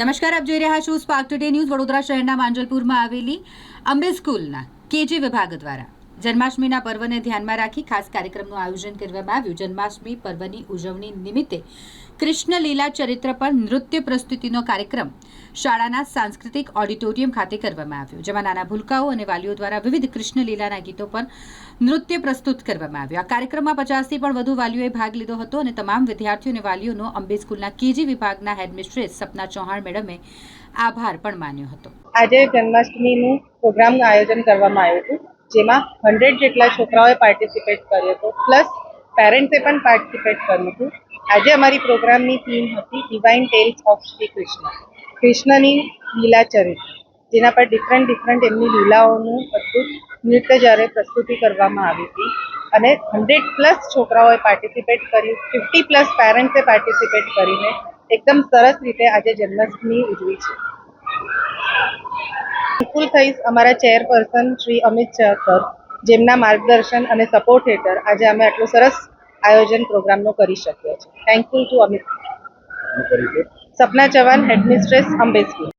નમસ્કાર, આપ જોઈ રહ્યા છો સ્પાર્ક ટુડે ન્યૂઝ. વડોદરા શહેરના માંજલપુરમાં આવેલી અંબે સ્કૂલના કેજી વિભાગ દ્વારા જન્માષ્ટમીના પર્વને ધ્યાનમાં રાખી ખાસ કાર્યક્રમનું આયોજન કરવામાં આવ્યું. જન્માષ્ટમી પર્વની ઉજવણી નિમિત્તે કૃષ્ણ લીલા ચરિત્ર પર નૃત્ય પ્રસ્તુતિનો કાર્યક્રમ શાળાના સાંસ્કૃતિક ઓડિટોરિયમ ખાતે કરવામાં આવ્યો, જેમાં નાના ભૂલકાઓ અને વાલીઓ દ્વારા વિવિધ કૃષ્ણ લીલાના ગીતો પર નૃત્ય પ્રસ્તુત કરવામાં આવ્યું. આ કાર્યક્રમમાં 50થી પણ વધુ વાલીઓએ ભાગ લીધો હતો અને તમામ વિદ્યાર્થીઓ અને વાલીઓનો અંબે સ્કૂલના કેજી વિભાગના હેડમિસ્ટ્રેસ સપના ચૌહાણ મેડમે આભાર પણ માન્યો હતો. આજે જન્માષ્ટમીનું પ્રોગ્રામનું આયોજન કરવામાં આવ્યું હતું, જેમાં 100 જેટલા છોકરાઓએ પાર્ટિસિપેટ કર્યો હતો, પ્લસ પેરેન્ટ્સે પણ પાર્ટિસિપેટ કર્યું હતું. આજે અમારી પ્રોગ્રામની થીમ હતી divine tales of Shri Krishna, કૃષ્ણની લીલા ચરિત્ર, જેના પર ડિફરન્ટ એમની લીલાઓનું અદ્ભુત નૃત્ય જ્યારે પ્રસ્તુતિ કરવામાં આવી હતી અને 100+ છોકરાઓએ પાર્ટિસિપેટ કર્યું, 50+ પેરેન્ટ્સે પાર્ટિસિપેટ કરીને એકદમ સરસ રીતે આજે જન્માષ્ટમી ઉજવી છે. બિલકુલ થઈશ અમારા ચેરપર્સન શ્રી અમિત શાહ સર, જેમના માર્ગદર્શન અને સપોર્ટ હેઠળ આજે અમે આટલું સરસ આયોજન પ્રોગ્રામનો કરી શક્યો છે. Thankful to Amit. Sapna Chauhan, headmistress, Ambe school.